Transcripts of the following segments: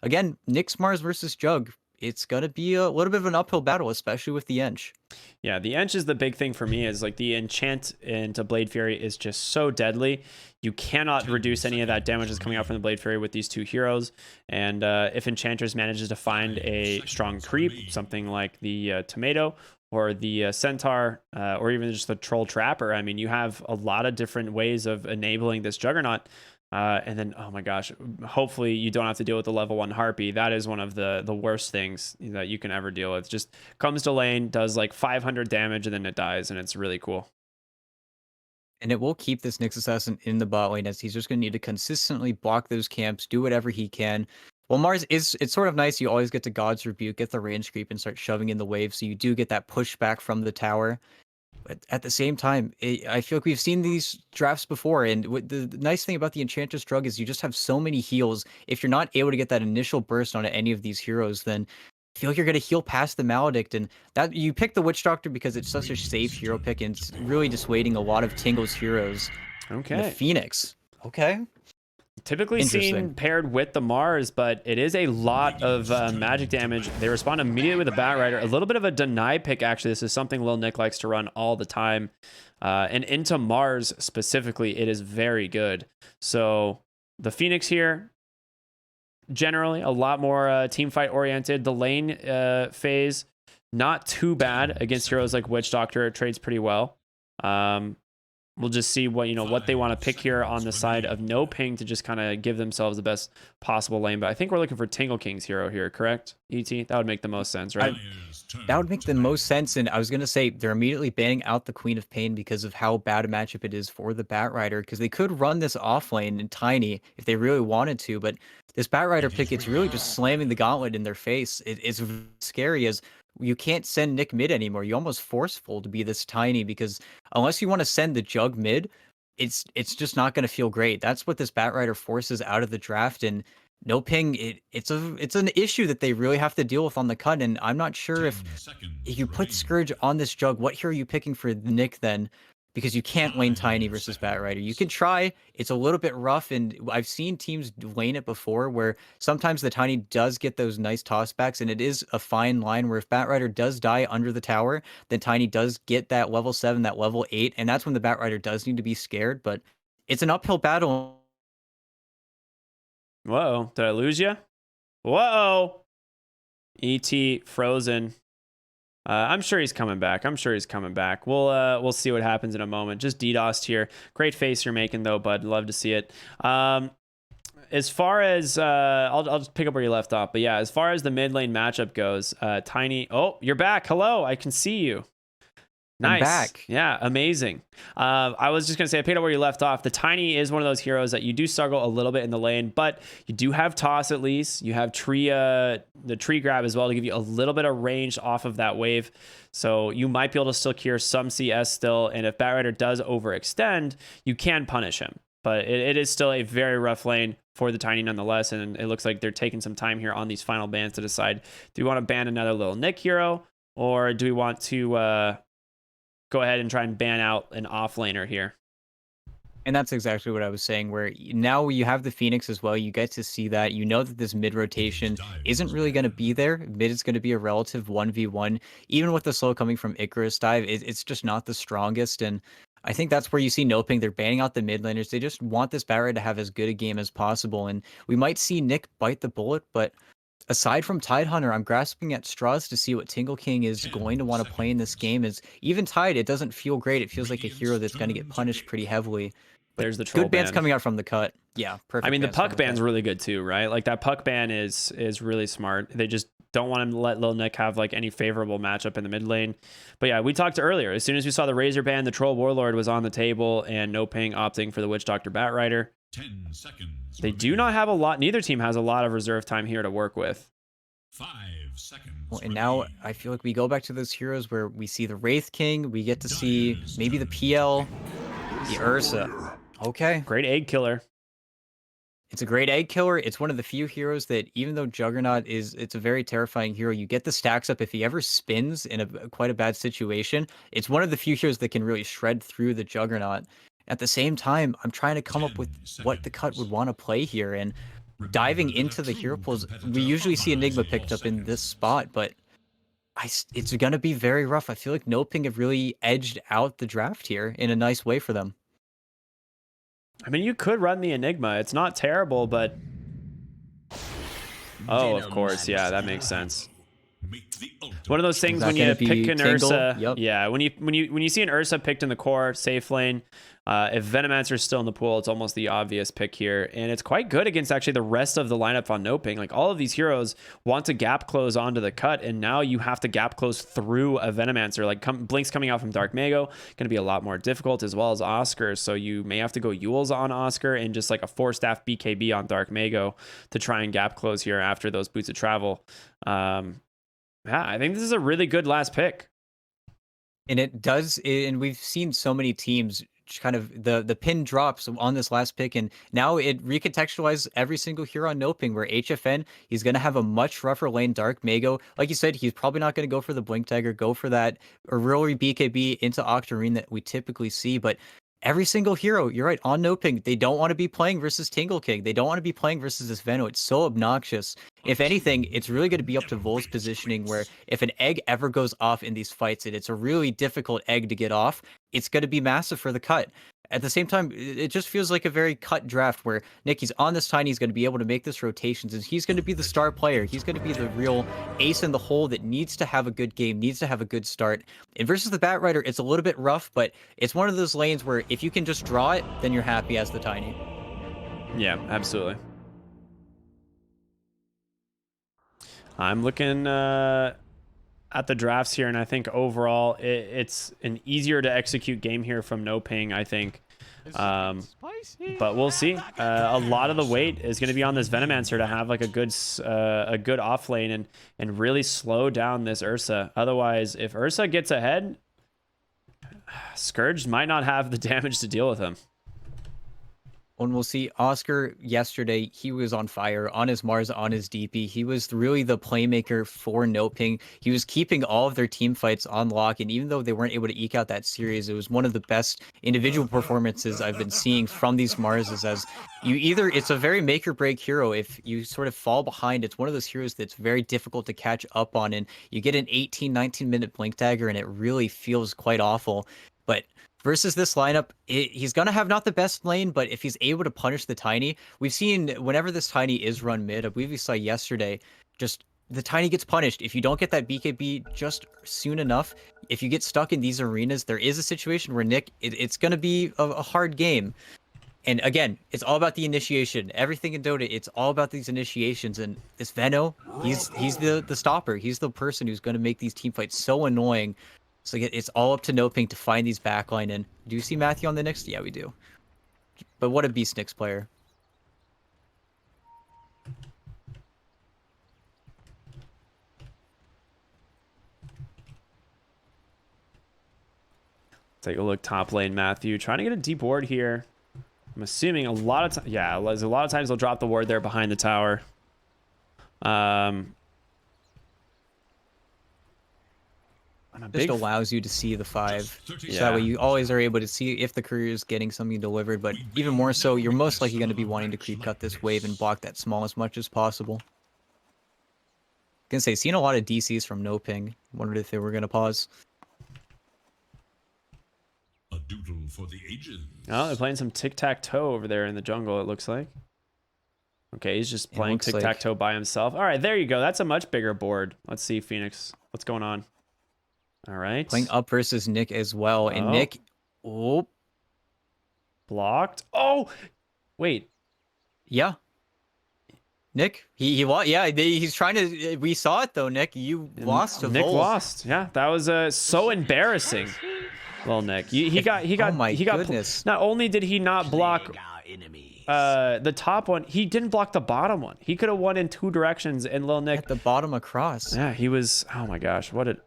again, Nyx Mars versus Jug. It's gonna be a little bit of an uphill battle, especially with the Ench. Yeah, the Ench is the big thing for me. Is like the enchant into Blade Fury is just so deadly. You cannot reduce any of that damage that's coming out from the Blade Fury with these two heroes. And if Enchantress manages to find a strong creep, something like the Tomato or the Centaur, or even just the Troll Trapper, I mean, you have a lot of different ways of enabling this Juggernaut. And then, oh my gosh, hopefully you don't have to deal with the level 1 Harpy. That is one of the worst things that you can ever deal with. Just comes to lane, does like 500 damage, and then it dies, and it's really cool. And it will keep this Nyx Assassin in the bot lane as he's just gonna need to consistently block those camps, do whatever he can. Well, Mars is it's sort of nice. You always get to God's Rebuke, get the range creep, and start shoving in the wave, so you do get that pushback from the tower. But at the same time, I feel like we've seen these drafts before, and the nice thing about the Enchantress Drug is you just have so many heals. If you're not able to get that initial burst onto any of these heroes, then I feel like you're going to heal past the Maledict, and that you pick the Witch Doctor because it's such a safe hero pick, and it's really dissuading a lot of Tingle's heroes. And the Okay. Phoenix. Okay. Typically Interesting. seen paired with the Mars, but it is a lot of magic damage. They respond immediately with a Batrider. A little bit of a deny pick, actually. This is something Lil Nick likes to run all the time. And into Mars specifically, it is very good. So the Phoenix here, generally a lot more team fight oriented. The lane phase, not too bad against heroes like Witch Doctor. It trades pretty well. We'll just see what they want to pick here on the side of NoPing to just kind of give themselves the best possible lane. But I think we're looking for Tingle King's hero here, correct? ET, that would make the most sense, right? That would make the most sense, and I was gonna say they're immediately banning out the Queen of Pain because of how bad a matchup it is for the Batrider, because they could run this off lane in Tiny if they really wanted to, but this Batrider pick, it's really just slamming the gauntlet in their face. It's scary as you can't send Nick mid anymore. You're almost forceful to be this Tiny because unless you want to send the Jug mid, it's just not gonna feel great. That's what this Batrider forces out of the draft, and NoPing, it's an issue that they really have to deal with on the cut, and I'm not sure if you put Scourge on this Jug, what hero are you picking for Nick then? Because you can't lane Tiny versus Batrider. You can try. It's a little bit rough, and I've seen teams lane it before where sometimes the Tiny does get those nice tossbacks, and it is a fine line where if Batrider does die under the tower, then Tiny does get that level 7, that level 8, and that's when the Batrider does need to be scared, but it's an uphill battle. Whoa, did I lose you? Whoa! ET frozen. I'm sure he's coming back. We'll see what happens in a moment. Just DDoSed here. Great face you're making though, bud. Love to see it. As far as I'll just pick up where you left off. But yeah, as far as the mid lane matchup goes, Tiny. Oh, you're back. Hello, I can see you. I'm Nice. back. Yeah, amazing. I was just going to say, I picked up where you left off. The Tiny is one of those heroes that you do struggle a little bit in the lane, but you do have Toss at least. You have the tree grab as well to give you a little bit of range off of that wave. So you might be able to still cure some CS still. And if Batrider does overextend, you can punish him. But it is still a very rough lane for the Tiny nonetheless. And it looks like they're taking some time here on these final bans to decide, do we want to ban another Little Nick hero? Or do we want to go ahead and try and ban out an offlaner here? And that's exactly what I was saying, where now you have the Phoenix as well. You get to see that. You know that this mid rotation isn't really going to be there. Mid is going to be a relative 1v1. Even with the slow coming from Icarus Dive, it's just not the strongest. And I think that's where you see NoPing. They're banning out the mid laners. They just want this Barret to have as good a game as possible. And we might see Nick bite the bullet, but aside from Tidehunter, I'm grasping at straws to see what Tingle King is going to want to play in this game. Is even Tide, it doesn't feel great. It feels like a hero that's going to get punished pretty heavily. But There's the troll good bans ban. coming out from the cut. Yeah, perfect. I mean, the bans from puck ban's really good too, right? Like that puck ban is really smart. They just don't want him to let Lil Nick have like any favorable matchup in the mid lane. But yeah, we talked earlier. As soon as we saw the Razor ban, the Troll Warlord was on the table, and NoPing opting for the Witch Doctor Batrider. 10 seconds. They do not have a lot. Neither team has a lot of reserve time here to work with. 5 seconds. Well, and now I feel like we go back to those heroes where we see the Wraith King. We get to see maybe the PL, the Ursa. Okay. Great egg killer. It's a great egg killer. It's one of the few heroes that, even though Juggernaut it's a very terrifying hero, you get the stacks up if he ever spins in quite a bad situation. It's one of the few heroes that can really shred through the Juggernaut. At the same time, I'm trying to come up with what the cut would want to play here, and diving into the hero pools, we usually see Enigma picked up in this spot, but it's going to be very rough. I feel like NoPing have really edged out the draft here in a nice way for them. I mean, you could run the Enigma. It's not terrible, but... Oh, of course. Yeah, that makes sense. One of those things when you pick an Ursa, yep. Yeah, when you see an Ursa picked in the core safe lane, if Venomancer's still in the pool, it's almost the obvious pick here, and it's quite good against actually the rest of the lineup on NoPing. Like all of these heroes want to gap close onto the cut, and now you have to gap close through a Venomancer. Like Blink's coming out from Dark Mago, going to be a lot more difficult, as well as Oscar. So you may have to go Yules on Oscar and just like a 4-staff BKB on Dark Mago to try and gap close here after those boots of travel. Yeah, I think this is a really good last pick. And it does, and we've seen so many teams kind of the pin drops on this last pick, and now it recontextualizes every single hero on NoPing, where HFN, he's going to have a much rougher lane. Dark Mago, like you said, he's probably not going to go for the Blink Dagger, go for that Aurora BKB into Octarine that we typically see, but every single hero, you're right, on NoPing, they don't want to be playing versus Tingle King. They don't want to be playing versus this Veno. It's so obnoxious. If anything, it's really going to be up to Vol's positioning, where if an egg ever goes off in these fights, and it's a really difficult egg to get off, it's going to be massive for the cut. At the same time, it just feels like a very cut draft where Nicky's on this tiny, he's going to be able to make this rotations, and he's going to be the star player. He's going to be the real ace in the hole that needs to have a good game, needs to have a good start. And versus the Batrider, it's a little bit rough, but it's one of those lanes where if you can just draw it, then you're happy as the tiny. Yeah, absolutely. I'm looking at the drafts here, and I think overall it's an easier to execute game here from NoPing, I think. But we'll see. A lot of the weight is going to be on this Venomancer to have like a good off lane and really slow down this Ursa. Otherwise, if Ursa gets ahead, Scourge might not have the damage to deal with him. And we'll see Oscar yesterday, he was on fire on his Mars, on his DP. He was really the playmaker for NoPing. He was keeping all of their team fights on lock, and even though they weren't able to eke out that series, it was one of the best individual performances I've been seeing from these Marses. As it's a very make or break hero. If you sort of fall behind, it's one of those heroes that's very difficult to catch up on, and you get an 18-19 minute Blink Dagger, and it really feels quite awful. But versus this lineup, he's going to have not the best lane, but if he's able to punish the tiny, we've seen whenever this tiny is run mid, I believe we saw yesterday, just the tiny gets punished. If you don't get that BKB just soon enough, if you get stuck in these arenas, there is a situation where Nick, it's going to be a hard game. And again, it's all about the initiation. Everything in Dota, it's all about these initiations. And this Veno, he's the stopper. He's the person who's going to make these team fights so annoying. So it's all up to NoPing to find these backline. And do you see Matthew on the Knicks? Yeah, we do. But what a beast Knicks player. Take a look top lane, Matthew. Trying to get a deep ward here. I'm assuming a lot of times, yeah, there's a lot of times they'll drop the ward there behind the tower. Just allows you to see the 5. Yeah. So that way you always are able to see if the courier is getting something delivered, but even more so, you're most likely going to be wanting to creep cut this wave and block that small as much as possible. Gonna say, seen a lot of DCs from NoPing. Wondered if they were gonna pause. A doodle for the ages. Oh, they're playing some tic-tac-toe over there in the jungle, it looks like. Okay, he's just playing tic-tac-toe by himself. All right, there you go. That's a much bigger board. Let's see, Phoenix. What's going on? All right. Playing up versus Nick as well. And Nick, blocked. Oh, wait. Yeah. Nick, he's trying to. We saw it though, Nick. You lost to Nick Vols. lost. Yeah, that was so embarrassing. Well, Nick, he got. Oh my goodness! Not only did he not block the top one, he didn't block the bottom one. He could have won in 2 directions, and Lil Nick at the bottom across. Yeah, he was. Oh my gosh, what an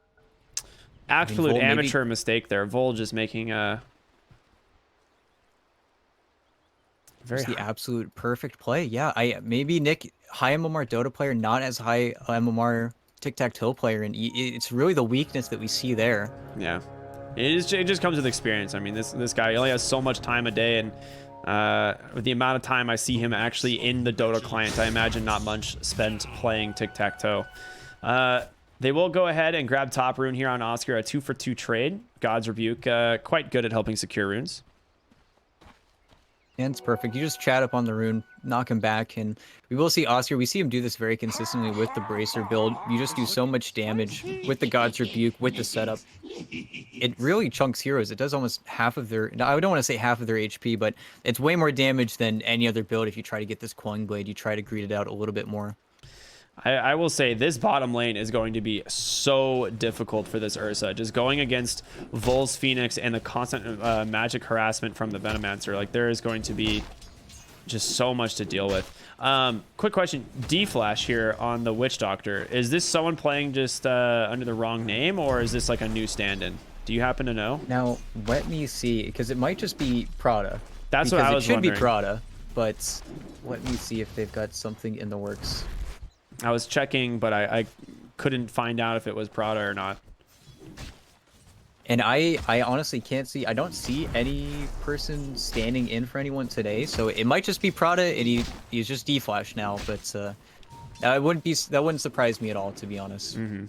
absolute amateur mistake there. Vol just making a. Very the absolute perfect play. Yeah, maybe Nick, high MMR Dota player, not as high MMR tic-tac-toe player, and it's really the weakness that we see there. Yeah, it just comes with experience. I mean, this guy only has so much time a day, and With the amount of time I see him actually in the Dota client, I imagine not much spent playing tic-tac-toe. They will go ahead and grab top rune here on Oscar, a 2-for-2 trade. God's Rebuke, quite good at helping secure runes. And it's perfect. You just chat up on the rune, knock him back, and we will see Oscar. We see him do this very consistently with the Bracer build. You just do so much damage with the God's Rebuke, with the setup. It really chunks heroes. It does almost half of their... I don't want to say half of their HP, but it's way more damage than any other build. If you try to get this Coin Blade, you try to greed it out a little bit more. I will say this bottom lane is going to be so difficult for this Ursa. Just going against Vol's Phoenix and the constant magic harassment from the Venomancer. Like, there is going to be just so much to deal with. Quick question. D-Flash here on the Witch Doctor. Is this someone playing just under the wrong name, or is this like a new stand-in? Do you happen to know? Now, let me see, because it might just be Prada. That's what I was wondering. It should be Prada, but let me see if they've got something in the works. I was checking, but I couldn't find out if it was Prada or not. And I honestly can't see. I don't see any person standing in for anyone today, so it might just be Prada, and he's just D-Flash now. But that wouldn't surprise me at all, to be honest. Mm-hmm.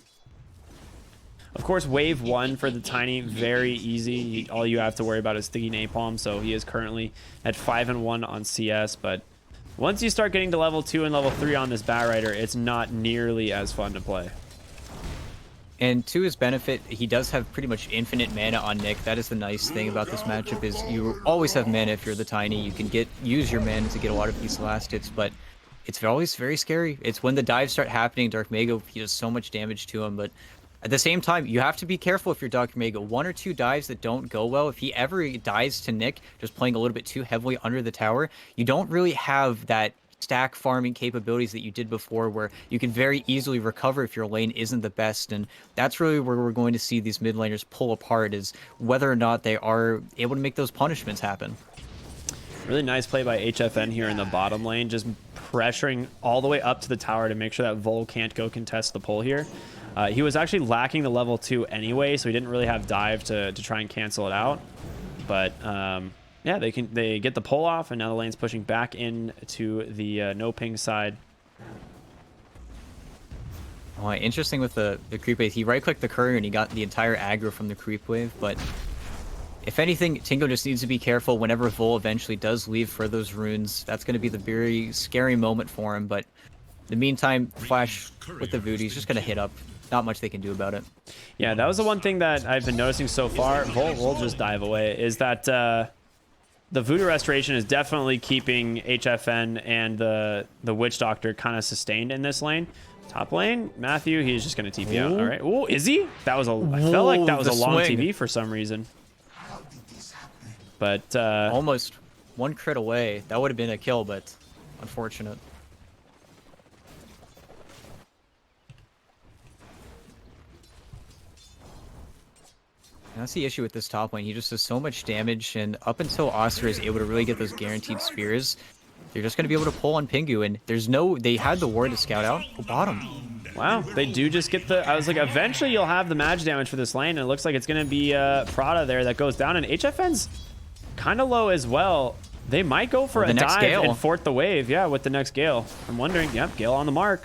Of course, wave 1 for the Tiny, very easy. All you have to worry about is Sticky Napalm. So he is currently at 5-1 on CS, but once you start getting to level 2 and level 3 on this Batrider, it's not nearly as fun to play. And to his benefit, he does have pretty much infinite mana on Nick. That is the nice thing about this matchup, is you always have mana if you're the Tiny. You can use your mana to get a lot of these last hits, but it's always very scary. It's when the dives start happening, Dark Mega, he does so much damage to him, but at the same time, you have to be careful if you're Dark Mega. 1 or 2 dives that don't go well, if he ever dies to Nick, just playing a little bit too heavily under the tower, you don't really have that stack farming capabilities that you did before, where you can very easily recover if your lane isn't the best. And that's really where we're going to see these mid laners pull apart, is whether or not they are able to make those punishments happen. Really nice play by HFN here in the bottom lane, just pressuring all the way up to the tower to make sure that Vol can't go contest the pull here. He was actually lacking the level 2 anyway, so he didn't really have dive to try and cancel it out. But yeah, they get the pull off, and now the lane's pushing back into the NoPing side. Oh, interesting with the creep wave. He right-clicked the courier and he got the entire aggro from the creep wave, but if anything, Tingo just needs to be careful whenever Vol eventually does leave for those runes. That's going to be the very scary moment for him, but in the meantime, Flash with the Voodoo, he's just going to hit up. Not much they can do about it. Yeah, that was the one thing that I've been noticing so far. Vol will just dive away, is that the Voodoo Restoration is definitely keeping HFN and the Witch Doctor kind of sustained in this lane. Top lane, Matthew, he's just going to TP out. All right. Oh, is he? That was I felt like that was a long swing. TP for some reason. But almost one crit away. That would have been a kill, but unfortunate. And that's the issue with this top lane. He just does so much damage, and up until Oscar is able to really get those guaranteed spears, they're just going to be able to pull on Pingu, and they had the ward to scout out. Oh, bottom. Wow, they do just get I was like, eventually you'll have the magic damage for this lane, and it looks like it's going to be Prada there that goes down, and HFN's kind of low as well. They might go for a dive and fort the wave, yeah, with the next Gale. I'm wondering, yep, Gale on the mark.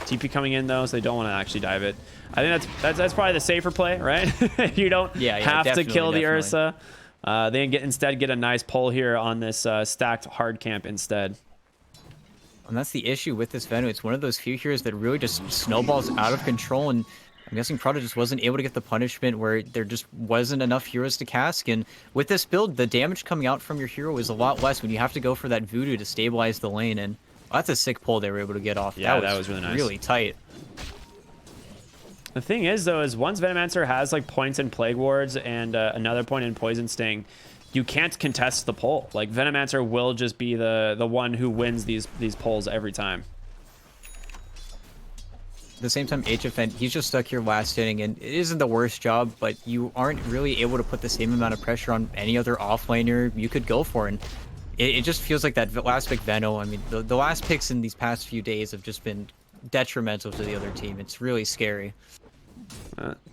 TP coming in though, so they don't want to actually dive it. I think that's probably the safer play, right? You don't have to kill the Ursa. They instead get a nice pull here on this stacked hard camp instead. And that's the issue with this Venom. It's one of those few heroes that really just snowballs out of control, and I'm guessing Prada just wasn't able to get the punishment where there just wasn't enough heroes to cast. And with this build, the damage coming out from your hero is a lot less when you have to go for that Voodoo to stabilize the lane. And that's a sick pull they were able to get off. Yeah, that was really nice. Really tight. The thing is, though, is once Venomancer has like points in Plague Wards and another point in Poison Sting, you can't contest the pull. Like, Venomancer will just be the one who wins these pulls every time. At the same time, HFN, he's just stuck here last inning, and it isn't the worst job, but you aren't really able to put the same amount of pressure on any other offlaner you could go for. And it just feels like that last pick Veno. I mean, the last picks in these past few days have just been detrimental to the other team. It's really scary.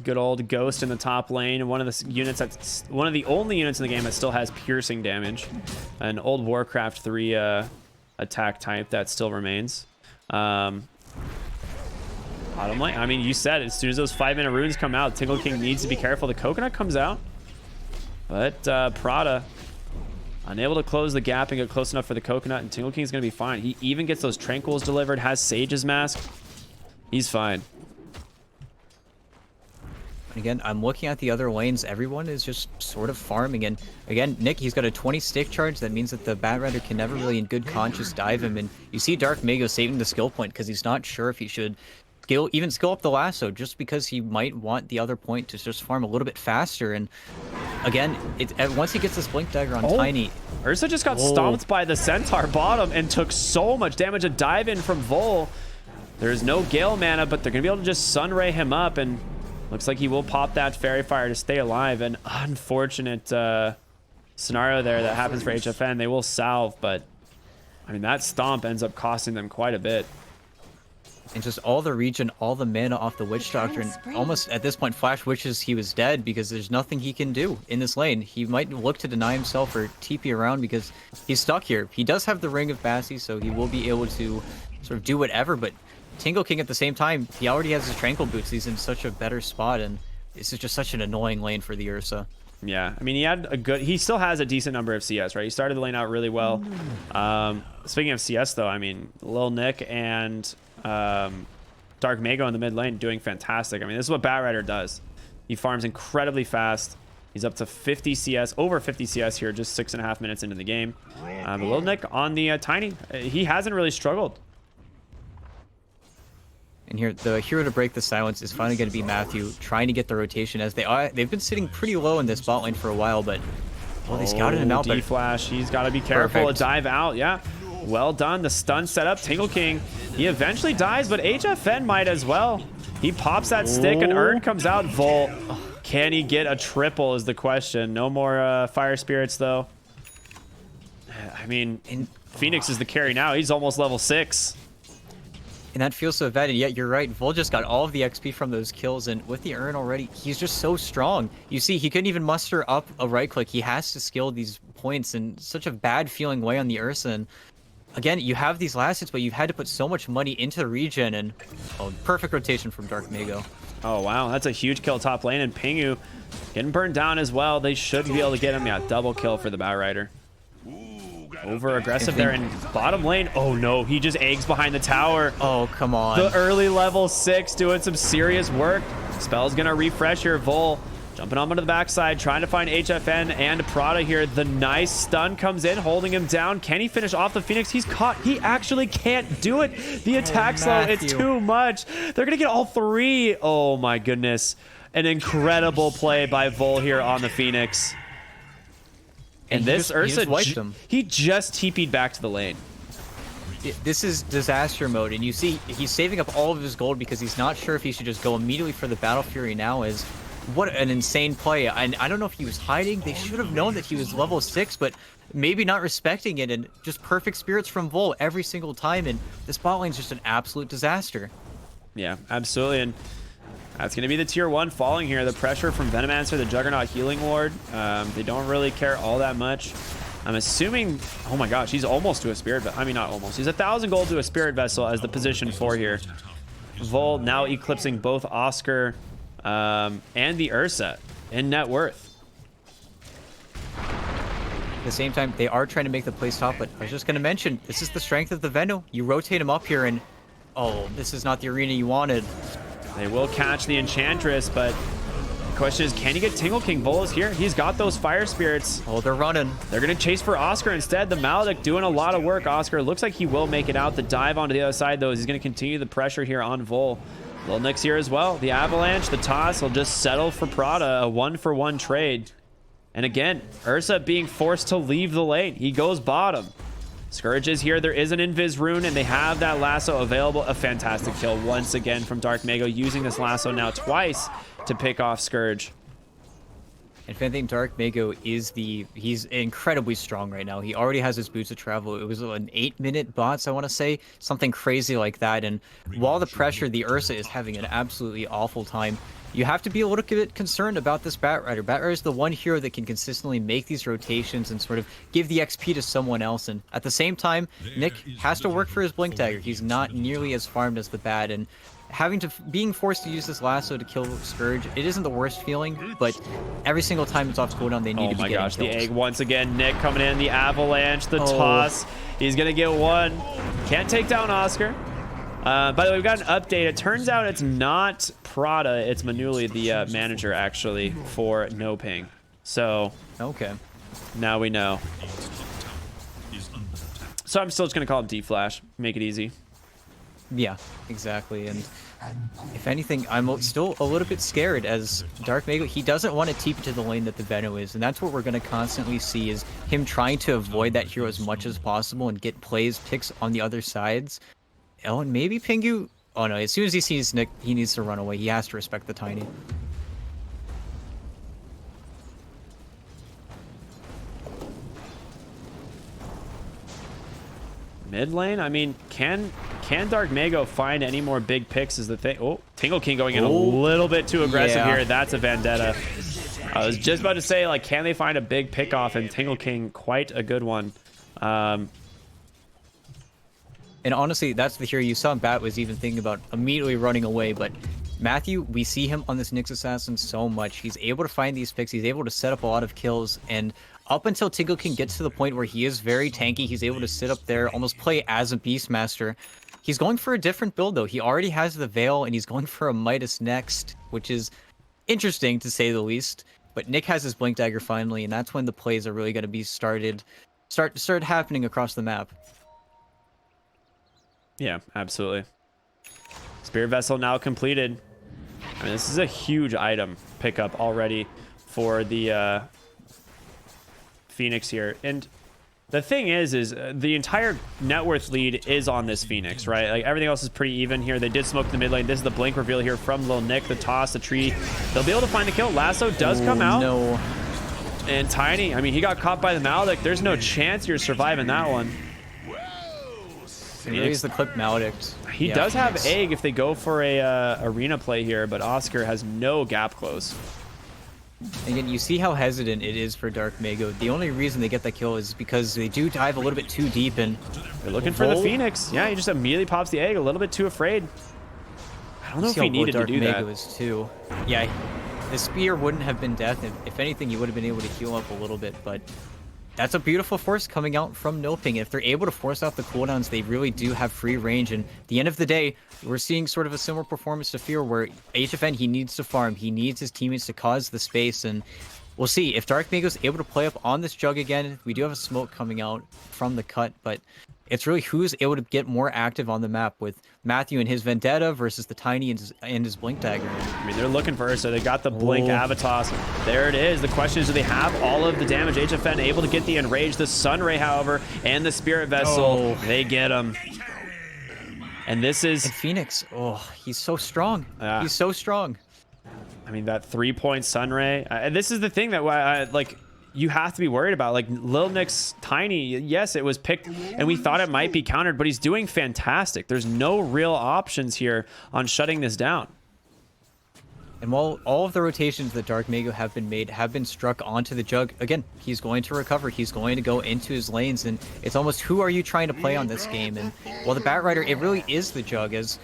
Good old Ghost in the top lane. One of the units that's one of the only units in the game that still has piercing damage. An old Warcraft 3 attack type that still remains. Bottom lane. I mean, you said it. As soon as those 5-minute runes come out, Tingle King needs to be careful. The coconut comes out, but Prada unable to close the gap and get close enough for the coconut, and Tingle King's gonna be fine. He even gets those tranquils delivered. Has Sage's mask. He's fine. Again, I'm looking at the other lanes. Everyone is just sort of farming. And again, Nick, he's got a 20 stick charge. That means that the Batrider can never really in good conscience dive him. And you see Dark Mago saving the skill point because he's not sure if he should even skill up the lasso, just because he might want the other point to just farm a little bit faster. And again, once he gets this Blink Dagger on Tiny... Ursa just got stomped by the Centaur bottom and took so much damage. A dive in from Vol. There's no Gale mana, but they're going to be able to just Sunray him up, and looks like he will pop that Fairy Fire to stay alive. An unfortunate scenario there that happens for HFN. They will salve, but I mean, that stomp ends up costing them quite a bit. And just all the regen, all the mana off the Witch Doctor, and almost at this point Flash wishes he was dead because there's nothing he can do in this lane. He might look to deny himself or TP around because he's stuck here. He does have the Ring of Bassi, so he will be able to sort of do whatever, but Tingle King at the same time, he already has his Tranquil Boots. He's in such a better spot, and this is just such an annoying lane for the Ursa. Yeah, I mean, he still has a decent number of CS, right? He started the lane out really well. Speaking of CS, though, I mean, Lil Nick and Dark Mago in the mid lane doing fantastic. I mean, this is what Batrider does. He farms incredibly fast. He's up to 50 CS, over 50 CS here, just 6.5 minutes into the game. But Lil Nick on the Tiny, he hasn't really struggled. And here, the hero to break the silence is finally going to be Matthew, trying to get the rotation as they've been sitting pretty low in this bot lane for a while, but they scouted him out. D-Flash, he's got to be careful. Perfect. A dive out, yeah. Well done. The stun set up. Tingle King, he eventually dies, but HFN might as well. He pops that stick, and Urn comes out. Volt, can he get a triple is the question. No more Fire Spirits, though. I mean, Phoenix is the carry now. He's almost level 6. And that feels so bad, and yet you're right. Vol just got all of the XP from those kills, and with the Urn already, he's just so strong. You see, he couldn't even muster up a right click. He has to skill these points in such a bad feeling way on the Ursa. And again, you have these last hits, but you've had to put so much money into the regen, and perfect rotation from Dark Mago. Oh, wow. That's a huge kill top lane, and Pingu getting burned down as well. They should be able to get him. Yeah, double kill for the Batrider. Over aggressive there in bottom lane. Oh no, he just eggs behind the tower. Oh, come on. The early level 6 doing some serious work. Spell's gonna refresh here. Vol jumping on to the backside, trying to find HFN and Prada here. The nice stun comes in, holding him down. Can he finish off the Phoenix? He's caught. He actually can't do it. The attack slow, it's too much. They're gonna get all 3. Oh my goodness. An incredible play by Vol here on the Phoenix. And this Ursa, he just TP'd back to the lane. This is disaster mode, and you see he's saving up all of his gold because he's not sure if he should just go immediately for the Battle Fury now. Is what an insane play. And I don't know if he was hiding. They should have known that he was level 6, but maybe not respecting it, and just perfect spirits from Vol every single time, and this bot lane's just an absolute disaster. Yeah, absolutely. And that's going to be the tier 1 falling here. The pressure from Venomancer, the Juggernaut Healing Ward. They don't really care all that much. I'm assuming... Oh my gosh, he's almost to a Spirit Vessel. I mean, not almost. He's 1,000 gold to a Spirit Vessel as the position 4 here. Vol now eclipsing both Oscar and the Ursa in net worth. At the same time, they are trying to make the play stop, but I was just going to mention, this is the strength of the Veno. You rotate him up here, and... Oh, this is not the arena you wanted. They will catch the Enchantress, but the question is, can he get Tingle King? Vol is here. He's got those Fire Spirits. Oh, they're running. They're going to chase for Oscar instead. The Maledict doing a lot of work. Oscar looks like he will make it out. The dive onto the other side, though, is he's going to continue the pressure here on Vol. Lil Nick's here as well. The Avalanche, the toss will just settle for Prada. A 1-for-1 trade. And again, Ursa being forced to leave the lane. He goes bottom. Scourge is here. There is an Invis rune, and they have that lasso available. A fantastic kill once again from Dark Mago, using this lasso now twice to pick off Scourge. And if anything, Dark Mago is he's incredibly strong right now. He already has his boots of travel. It was an 8-minute bots, I want to say, something crazy like that. And while the pressure, the Ursa is having an absolutely awful time. you have to be a little bit concerned about this Batrider. Batrider is the one hero that can consistently make these rotations and sort of give the XP to someone else. And at the same time, Nick has to work for his Blink Dagger. He's not nearly as farmed as the Bat, and being forced to use this lasso to kill Scourge, it isn't the worst feeling, but every single time it's off cooldown, they need to be getting kills. Oh my gosh, the egg once again. Nick coming in, the avalanche, the toss. He's gonna get one. Can't take down Oscar. By the way, we've got an update. It turns out it's not Prada, it's Manuli, the manager, actually, for NoPing. So, okay, now we know. So I'm still just gonna call him D-Flash, make it easy. Yeah, exactly. And if anything, I'm still a little bit scared as Dark Mego, he doesn't want to TP to the lane that the Venom is, and that's what we're going to constantly see is him trying to avoid that hero as much as possible and get picks on the other sides. Oh, and maybe Pingu... Oh no, as soon as he sees Nick, he needs to run away. He has to respect the Tiny. Mid lane? I mean, can Dark Mego find any more big picks is the thing. Oh, Tingle King going in a little bit too aggressive here. That's a Vendetta. I was just about to say, like, can they find a big pick off? And Tingle King, quite a good one. And honestly, that's the hero you saw Bat was even thinking about immediately running away. But Matthew, we see him on this Nyx Assassin so much. He's able to find these picks. He's able to set up a lot of kills. And up until Tingle King gets to the point where he is very tanky, he's able to sit up there, almost play as a Beastmaster. He's going for a different build, though. He already has the Veil, and he's going for a Midas next, which is interesting, to say the least. But Nick has his Blink Dagger finally, and that's when the plays are really going to be start happening across the map. Yeah, absolutely. Spirit Vessel now completed. I mean, this is a huge item pickup already for the Phoenix here. And the thing is the entire net worth lead is on this Phoenix, right? Like, everything else is pretty even here. They did smoke the mid lane. This is the blink reveal here from Lil Nick. The toss, the tree. They'll be able to find the kill. Lasso does come out. No. And Tiny, I mean, he got caught by the Maledict. There's no chance you're surviving that one. He raised the clip Maledict. He does have egg if they go for a arena play here, but Oscar has no gap close. Again, you see how hesitant it is for Dark Mego. The only reason they get that kill is because they do dive a little bit too deep, and they're looking for the Phoenix. Yeah, he just immediately pops the egg, a little bit too afraid. I don't know if he needed to do that. Dark Mego is too. Yeah, the spear wouldn't have been death. If anything, you would have been able to heal up a little bit, but that's a beautiful force coming out from NoPing. If they're able to force out the cooldowns, they really do have free range. And at the end of the day, we're seeing sort of a similar performance to Fear, where HFN, he needs to farm. He needs his teammates to cause the space. And we'll see if Dark Mego's able to play up on this jug again. We do have a smoke coming out from the cut, but it's really who's able to get more active on the map, with Matthew and his Vendetta versus the Tiny and his Blink Dagger. I mean, they're looking for Ursa. They got the Blink Avatos. There it is. The question is, do they have all of the damage? HFN able to get the Enrage, the Sunray, however, and the Spirit Vessel. They get them. And this is... And Phoenix. Oh, he's so strong. He's so strong. I mean, that 3-point Sunray. And this is the thing that, like, you have to be worried about. Like, Lil Nick's Tiny, yes, it was picked, and we thought it might be countered, but he's doing fantastic. There's no real options here on shutting this down. And while all of the rotations that Dark Mego have been made have been struck onto the jug, again, he's going to recover. He's going to go into his lanes, and it's almost, who are you trying to play on this game? And while the Batrider, it really is the jug, as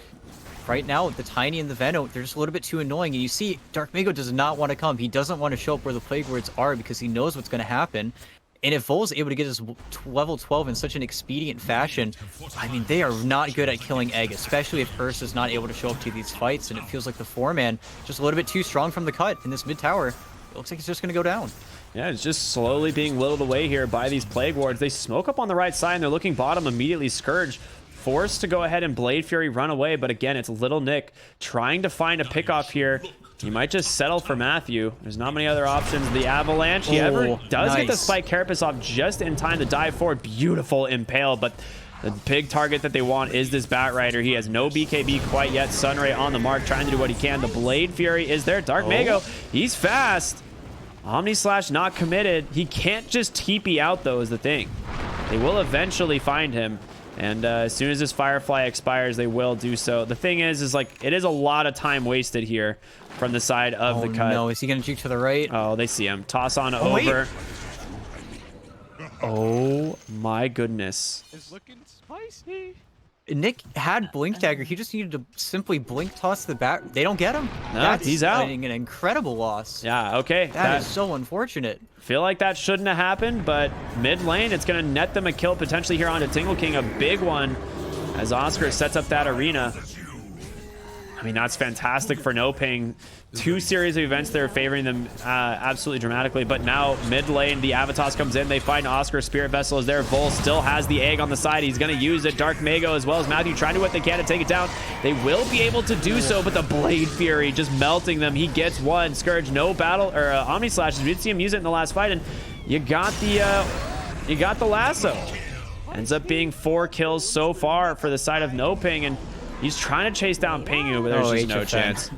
right now, the Tiny and the Venom, they're just a little bit too annoying. And you see, Dark Mego does not want to come. He doesn't want to show up where the Plague Words are because he knows what's going to happen. And if Vol's able to get his level 12 in such an expedient fashion, I mean, they are not good at killing Egg, especially if Ursa's not able to show up to these fights. And it feels like the 4-man just a little bit too strong from the cut in this mid tower. It looks like it's just going to go down. Yeah, it's just slowly being whittled away here by these Plague Wards. They smoke up on the right side, and they're looking bottom immediately. Scourge forced to go ahead and Blade Fury run away, but again, it's Little Nick trying to find a pickoff here. He might just settle for Matthew. There's not many other options. The Avalanche, he does get the Spike Carapace off just in time to dive forward. Beautiful Impale, but the big target that they want is this Batrider. He has no BKB quite yet. Sunray on the mark, trying to do what he can. The Blade Fury is there. Dark Mego, he's fast. Omni Slash not committed. He can't just TP out, though, is the thing. They will eventually find him. And as soon as this Firefly expires, they will do so. The thing is like, it is a lot of time wasted here from the side of the cut. No, is he going to juke to the right? Oh, they see him. Toss on wait. over. Oh my goodness. It's looking spicy. Nick had Blink Dagger. He just needed to simply blink toss the bat. They don't get him. No, That's he's out. An incredible loss. Yeah, okay. That is so unfortunate. Feel like that shouldn't have happened, but mid lane, it's going to net them a kill potentially here onto Tingle King, a big one, as Oscar sets up that arena. I mean, that's fantastic for NoPing. 2 series of events that are favoring them absolutely dramatically, but now mid lane, the Avatos comes in, they find Oscar, Spirit Vessel is there, Vol still has the egg on the side, he's going to use it, Dark Mago as well as Matthew trying to do what they can to take it down. They will be able to do so, but the Blade Fury just melting them. He gets one. Scourge, no battle, or Omni Slashes. We did see him use it in the last fight, and you got the lasso. Ends up being 4 kills so far for the side of NoPing, and he's trying to chase down Pingu, but there's just no HFN. chance.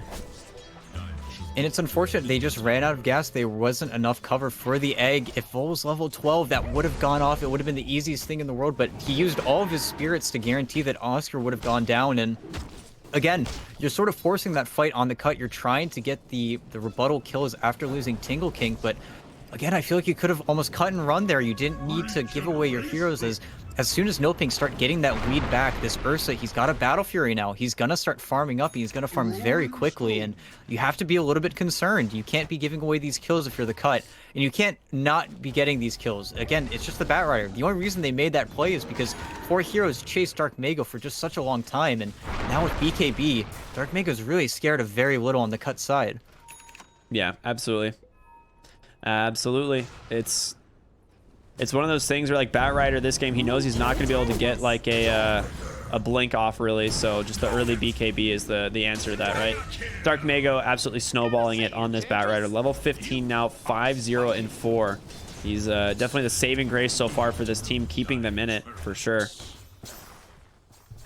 And it's unfortunate they just ran out of gas. There wasn't enough cover for the egg. If Vol was level 12, that would have gone off. It would have been the easiest thing in the world, but he used all of his spirits to guarantee that Oscar would have gone down. And again, you're sort of forcing that fight on the cut. You're trying to get the rebuttal kills after losing Tingle King, but again, I feel like you could have almost cut and run there. You didn't need to give away your heroes. As soon as NoPing start getting that lead back, this Ursa, he's got a Battle Fury now. He's going to start farming up. He's going to farm very quickly, and you have to be a little bit concerned. You can't be giving away these kills if you're the cut, and you can't not be getting these kills. Again, it's just the Batrider. The only reason they made that play is because 4 heroes chased Dark Mago for just such a long time, and now with BKB, Dark Mago's really scared of very little on the cut side. Yeah, absolutely. Absolutely. It's one of those things where, like, Batrider this game, he knows he's not going to be able to get like a blink off really, so just the early BKB is the answer to that, right? Dark Mago absolutely snowballing it on this Batrider. Level 15 now, 5-0 and 4. He's definitely the saving grace so far for this team, keeping them in it for sure.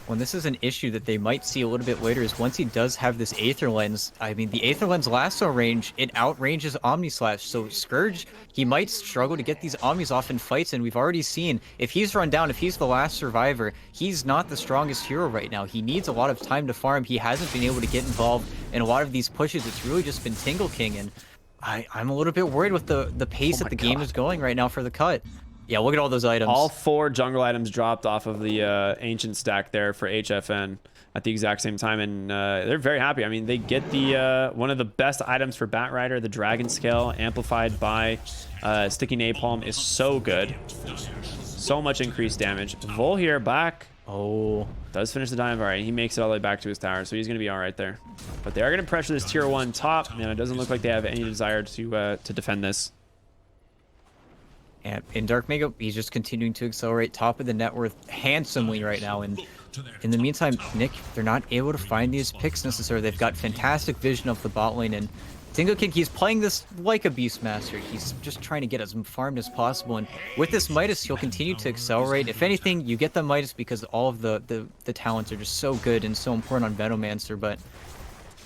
When this is an issue that they might see a little bit later is once he does have this Aether Lens, I mean, the Aether Lens lasso range, it outranges Omni Slash. So Scourge, he might struggle to get these Omnis off in fights, and we've already seen, if he's run down, if he's the last survivor, he's not the strongest hero right now. He needs a lot of time to farm. He hasn't been able to get involved in a lot of these pushes. It's really just been Tingle King, and I'm a little bit worried with the pace that the game is going right now for the cut. Yeah, look at all those items. All 4 jungle items dropped off of the ancient stack there for HFN at the exact same time, and they're very happy. I mean, they get the one of the best items for Batrider, the Dragon Scale, amplified by Sticky Napalm, is so good. So much increased damage. Vol here back. Oh. Does finish the dive. All right, he makes it all the way back to his tower, so he's going to be all right there. But they are going to pressure this tier 1 top, and it doesn't look like they have any desire to defend this. And in Dark Mago, he's just continuing to accelerate top of the net worth handsomely right now. And in the meantime, Nick, they're not able to find these picks necessarily. They've got fantastic vision of the bot lane. And Tingle King, he's playing this like a Beastmaster. He's just trying to get as farmed as possible. And with this Midas, he'll continue to accelerate. If anything, you get the Midas because all of the talents are just so good and so important on Venomancer. But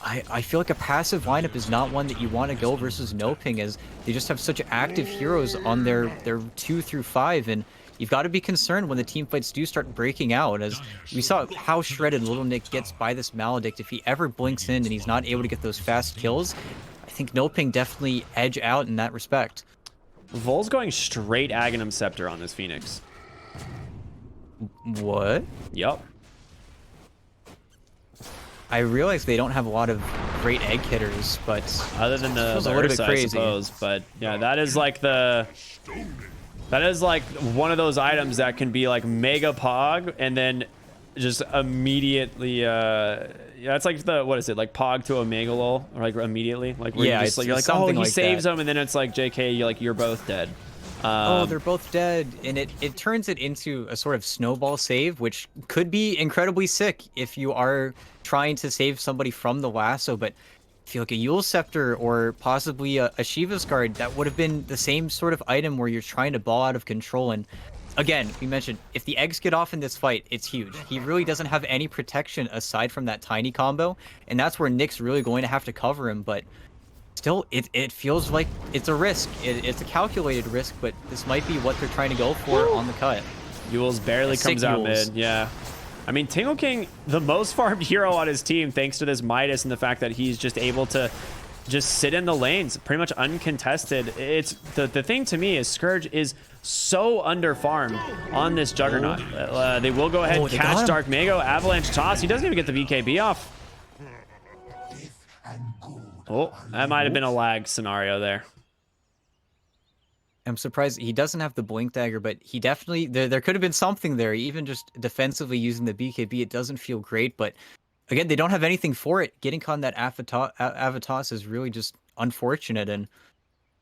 I feel like a passive lineup is not one that you want to go versus NoPing, as they just have such active heroes on their 2 through 5, and you've got to be concerned when the team fights do start breaking out, as we saw how shredded Little Nick gets by this Maledict. If he ever blinks in and he's not able to get those fast kills, I think NoPing definitely edge out in that respect. Vol's going straight Aghanim Scepter on this Phoenix. What? Yup. I realize they don't have a lot of great egg hitters, but other than the a little bit Ursa, I crazy. suppose. But yeah, that is like one of those items that can be like mega pog and then just immediately that's like the, what is it, like pog to a mega lol, or like immediately, like where yeah, you just, like, you're like, oh, he like saves them, and then it's like, JK, you're both dead. Oh, they're both dead, and it turns it into a sort of snowball save, which could be incredibly sick if you are trying to save somebody from the lasso. But I feel like a Yule Scepter or possibly a Shiva's Guard, that would have been the same sort of item where you're trying to ball out of control. And again, we mentioned, if the eggs get off in this fight, it's huge. He really doesn't have any protection aside from that tiny combo, and that's where Nick's really going to have to cover him. But still, it feels like it's a risk. It's a calculated risk, but this might be what they're trying to go for on the cut. Yules barely Sick comes out Yules. mid. Yeah. I mean, Tingle King, the most farmed hero on his team, thanks to this Midas and the fact that he's just able to just sit in the lanes, pretty much uncontested. It's the thing to me is Scourge is so under-farmed on this Juggernaut. They will go ahead and catch Dark Mago, Avalanche toss. He doesn't even get the BKB off. Oh, that might have been a lag scenario there. I'm surprised he doesn't have the blink dagger, but he definitely there could have been something there. Even just defensively using the BKB, it doesn't feel great. But again, they don't have anything for it. Getting caught in that Avatos is really just unfortunate. And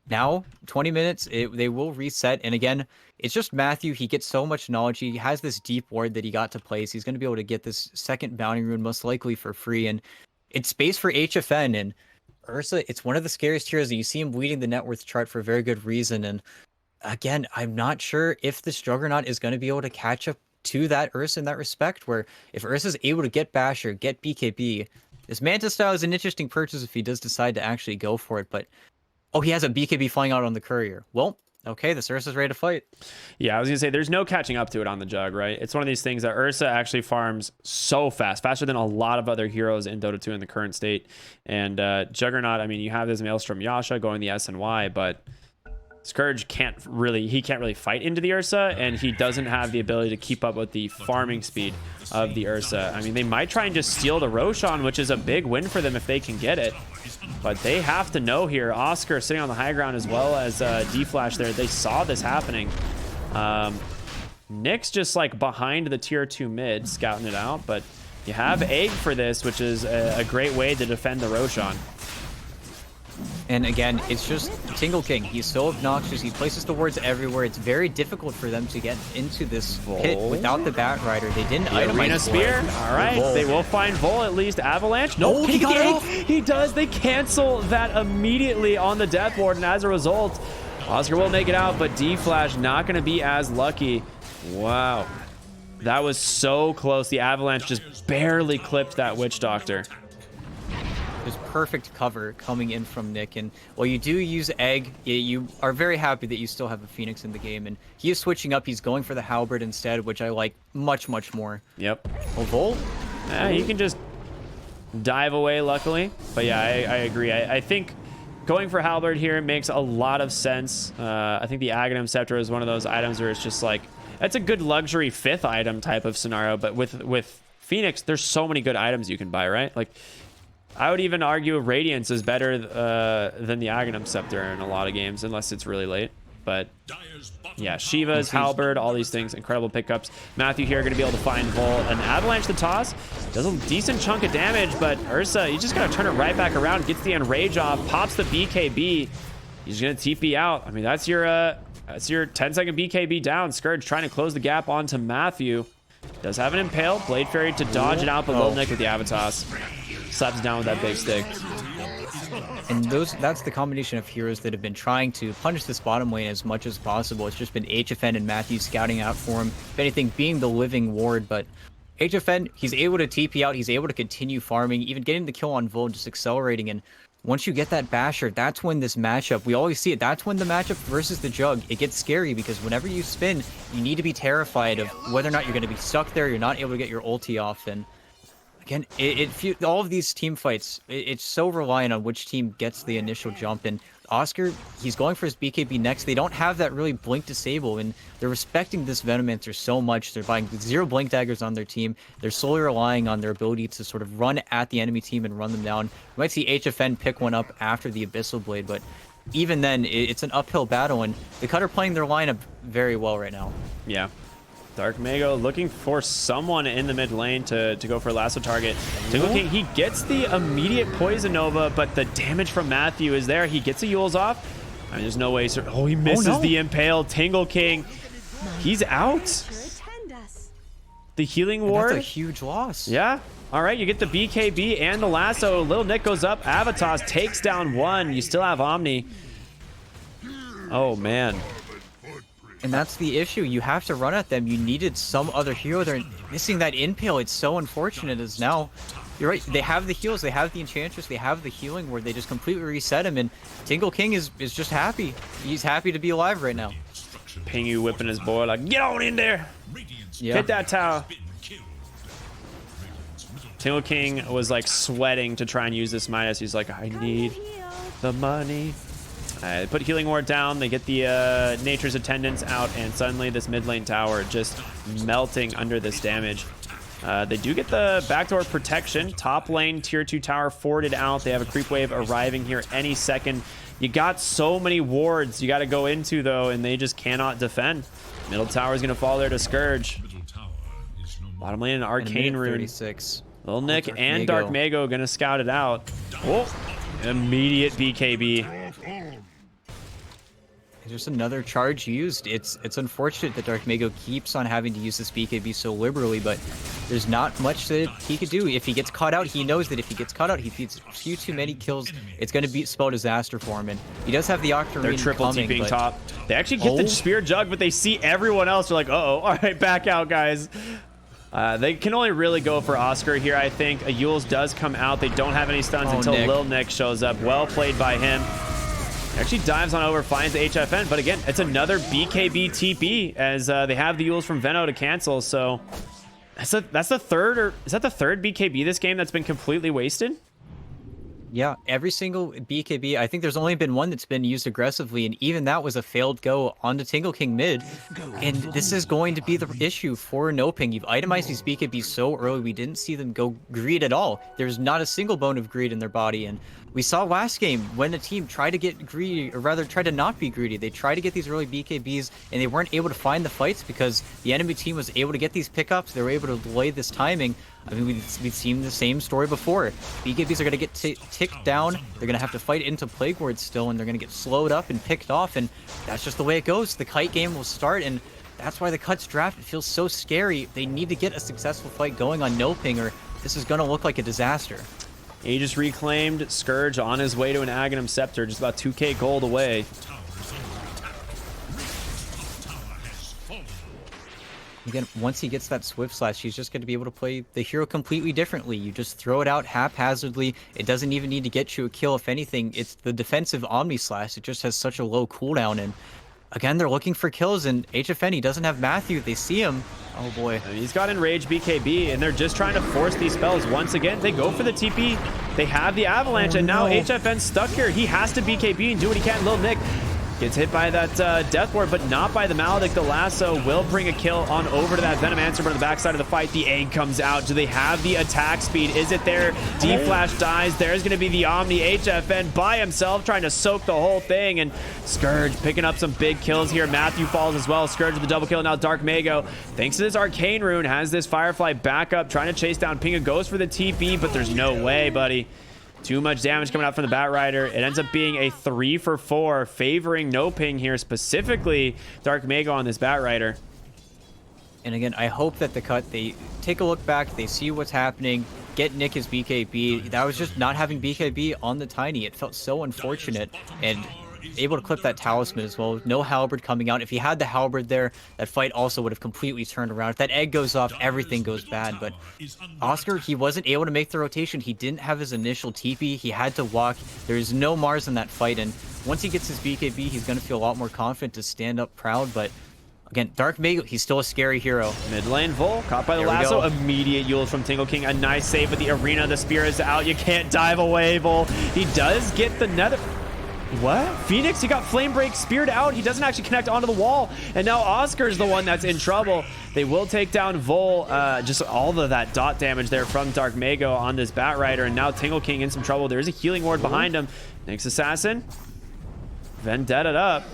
now 20 minutes, they will reset. And again, it's just Matthew. He gets so much knowledge. He has this deep ward that he got to place. He's going to be able to get this second bounty rune most likely for free. And it's space for HFN and Ursa. It's one of the scariest heroes. And you see him leading the net worth chart for a very good reason. And again, I'm not sure if this Juggernaut is going to be able to catch up to that Ursa in that respect, where if Ursa is able to get Basher, get BKB, this Manta style is an interesting purchase if he does decide to actually go for it. But, oh, he has a BKB flying out on the Courier. Well, okay, this Ursa's ready to fight. Yeah, I was going to say, there's no catching up to it on the Jug, right? It's one of these things that Ursa actually farms so fast, faster than a lot of other heroes in Dota 2 in the current state. And Juggernaut, I mean, you have this Maelstrom Yasha going the SNY, but Scourge can't really fight into the Ursa, and he doesn't have the ability to keep up with the farming speed of the Ursa. I mean, they might try and just steal the Roshan, which is a big win for them if they can get it. But they have to know here. Oscar sitting on the high ground as well as D-Flash there. They saw this happening. Nick's just like behind the tier 2 mid, scouting it out. But you have Egg for this, which is a great way to defend the Roshan. And again, it's just Tingle King. He's so obnoxious. He places the wards everywhere. It's very difficult for them to get into this pit without the Bat Rider. They didn't itemize Arena Spear. All right, they will find Vol at least. Avalanche. No, he got it off. He does. They cancel that immediately on the Death Ward, and as a result, Oscar will make it out, but D-Flash not going to be as lucky. Wow. That was so close. The Avalanche just barely clipped that Witch Doctor. There's perfect cover coming in from Nick, and while you do use Egg, you are very happy that you still have a Phoenix in the game, and he is switching up. He's going for the Halberd instead, which I like much more. Yep. Oh, Volt? Yeah, he can just dive away, luckily. But yeah, I agree. I think going for Halberd here makes a lot of sense. I think the Aghanim Scepter is one of those items where it's just like, that's a good luxury 5th item type of scenario, but with Phoenix, there's so many good items you can buy, right? Like, I would even argue Radiance is better than the Aghanim Scepter in a lot of games, unless it's really late. But yeah, Shiva's, Halberd, all these things, incredible pickups. Matthew here going to be able to find Vol. And Avalanche the toss does a decent chunk of damage, but Ursa, you just got to turn it right back around, gets the Enrage off, pops the BKB. He's going to TP out. I mean, that's your 10-second BKB down. Scourge trying to close the gap onto Matthew. Does have an Impale. Blade Fairy to dodge it out, but Lil Nick with the Avatos slaps down with that big stick. And that's the combination of heroes that have been trying to punish this bottom lane as much as possible. It's just been HFN and Matthew scouting out for him. If anything, being the living ward, but HFN, he's able to TP out. He's able to continue farming, even getting the kill on Vol, just accelerating. And once you get that Basher, that's when this matchup, we always see it, that's when the matchup versus the Jug, it gets scary, because whenever you spin, you need to be terrified of whether or not you're going to be stuck there, you're not able to get your ulti off. And again, all of these team fights, it's so reliant on which team gets the initial jump. And Oscar, he's going for his BKB next. They don't have that really blink disable, and they're respecting this Venomancer so much. They're buying 0 blink daggers on their team. They're solely relying on their ability to sort of run at the enemy team and run them down. We might see HFN pick one up after the Abyssal Blade, but even then, it's an uphill battle, and the Cut are playing their lineup very well right now. Yeah. Dark Mago looking for someone in the mid lane to go for a lasso target. Tingle King, he gets the immediate Poison Nova, but the damage from Matthew is there. He gets a Yule's off. I mean, there's no way. Oh, he misses the Impale. Tingle King, he's out. The healing ward. That's a huge loss. Yeah. All right, you get the BKB and the lasso. Little Nick goes up. Avatos takes down one. You still have Omni. Oh, man. And that's the issue. You have to run at them. You needed some other hero. They're missing that Impale. It's so unfortunate as now. You're right. They have the heals. They have the Enchantress. They have the healing where they just completely reset him. And Tingle King is just happy. He's happy to be alive right now. Pingu whipping his boy like, get on in there. Yeah. Hit that tower. Tingle King was like sweating to try and use this Midas. He's like, I need the money. They put Healing Ward down. They get the Nature's Attendants out, and suddenly this mid lane tower just melting under this damage. They do get the backdoor protection. Top lane tier 2 tower forwarded out. They have a creep wave arriving here any second. You got so many wards you got to go into, though, and they just cannot defend. Middle tower is going to fall there to Scourge. Bottom lane, an Arcane Rune. 36. Lil Nick and Dark Mago going to scout it out. Oh, immediate BKB. Just another charge used. It's unfortunate that Dark Mago keeps on having to use this BKB so liberally, but there's not much that he could do. If he gets caught out, he knows that if he gets caught out, he feeds a few too many kills. It's going to spell disaster for him, and he does have the Octarine. They're triple TPing top. They actually get the Spear Jug, but they see everyone else. They're like, uh-oh, all right, back out, guys. They can only really go for Oscar here, I think. A Yules does come out. They don't have any stuns until Nick. Lil Nick shows up. Well played by him. Actually dives on over, finds the HFN, but again, it's another BKB TP as they have the Yules from Veno to cancel. So that's the third, or is that the third BKB this game that's been completely wasted? Yeah, every single BKB, I think there's only been one that's been used aggressively, and even that was a failed go onto Tingle King mid. And this is going to be the issue for NoPing. You've itemized these BKBs so early, we didn't see them go greed at all. There's not a single bone of greed in their body, and we saw last game when a team tried to get greedy, or rather tried to not be greedy. They tried to get these early BKBs, and they weren't able to find the fights because the enemy team was able to get these pickups. They were able to delay this timing. I mean, we've seen the same story before. BKBs are going to get ticked down. They're going to have to fight into Plague Ward still, and they're going to get slowed up and picked off, and that's just the way it goes. The kite game will start, and that's why the Cuts draft, it feels so scary. They need to get a successful fight going on NoPing, or this is going to look like a disaster. He just reclaimed Scourge on his way to an Aghanim Scepter, just about 2k gold away. Again, once he gets that Swift Slash, he's just going to be able to play the hero completely differently. You just throw it out haphazardly. It doesn't even need to get you a kill. If anything, it's the defensive Omni Slash. It just has such a low cooldown. And again, they're looking for kills, and HFN, he doesn't have Matthew. They see him. Oh boy. I mean, he's got Enrage BKB, and they're just trying to force these spells. Once again, they go for the TP. They have the Avalanche, and now HFN's stuck here. He has to BKB and do what he can. Lil Nick gets hit by that Death Ward, but not by the Maledict. The lasso will bring a kill on over to that Venomancer, but on the backside of the fight, the egg comes out. Do they have the attack speed? Is it there? D-Flash dies. There's going to be the Omni. HFN by himself trying to soak the whole thing, and Scourge picking up some big kills here. Matthew falls as well. Scourge with the double kill. Now Dark Mago, thanks to this Arcane Rune, has this Firefly backup, trying to chase down Pinga. Goes for the TP, but there's no way, buddy. Too much damage coming out from the Bat Rider. It ends up being a 3 for 4, favoring NoPing here, specifically Dark Mago on this Bat Rider. And again, I hope that the Cut, they take a look back, they see what's happening, get Nick his BKB. That was just not having BKB on the Tiny. It felt so unfortunate, and able to clip that Talisman as well. No Halberd coming out. If he had the Halberd there, that fight also would have completely turned around. If that egg goes off, everything goes bad. But Oscar, he wasn't able to make the rotation. He didn't have his initial TP. He had to walk. There's no Mars in that fight, and once he gets his BKB, he's going to feel a lot more confident to stand up proud. But again, Dark Mago, he's still a scary hero. Mid lane, Vol, caught by the lasso. Immediate Yules from Tingle King. A nice save with the arena. The spear is out. You can't dive away, Vol. He does get the nether... What? Phoenix, he got Flame Break speared out. He doesn't actually connect onto the wall. And now Oscar's the one that's in trouble. They will take down Vol. Just all of that dot damage there from Dark Mago on this Bat Rider. And now Tingle King in some trouble. There's a healing ward behind him. Next assassin. Vendetta up.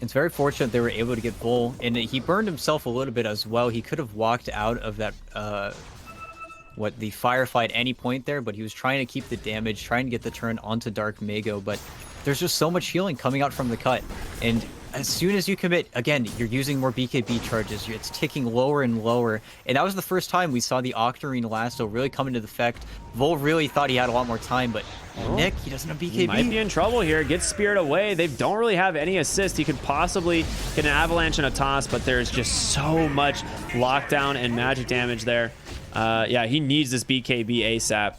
It's very fortunate they were able to get Bull, and he burned himself a little bit as well. He could have walked out of that, the Firefly at any point there, but he was trying to keep the damage, trying to get the turn onto Dark Mago, but there's just so much healing coming out from the Cut, and as soon as you commit, again, you're using more BKB charges. It's ticking lower and lower. And that was the first time we saw the Octarine Lasso really come into effect. Vol really thought he had a lot more time, but Nick, he doesn't have BKB. He might be in trouble here. Gets speared away. They don't really have any assist. He could possibly get an avalanche and a toss, but there's just so much lockdown and magic damage there. Yeah, he needs this BKB ASAP.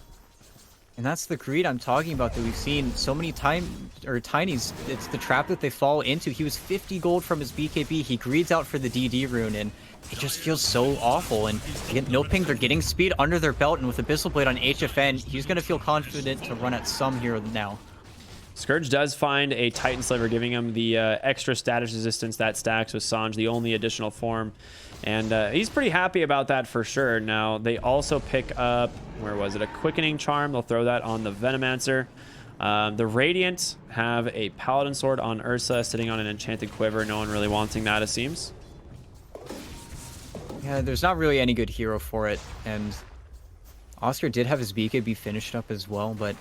And that's the greed I'm talking about that we've seen so many Tinies. It's the trap that they fall into. He was 50 gold from his BKB. He greeds out for the DD rune, and it just feels so awful. And again, NoPing, they're getting speed under their belt, and with Abyssal Blade on HFN, he's going to feel confident to run at some hero now. Scourge does find a Titan Sliver, giving him the extra status resistance that stacks with Sange, the only additional form. And he's pretty happy about that for sure. Now, they also pick up, where was it? A Quickening Charm. They'll throw that on the Venomancer. The Radiant have a Paladin Sword on Ursa, sitting on an Enchanted Quiver. No one really wanting that, it seems. Yeah, there's not really any good hero for it. And Oscar did have his BKB finished up as well, but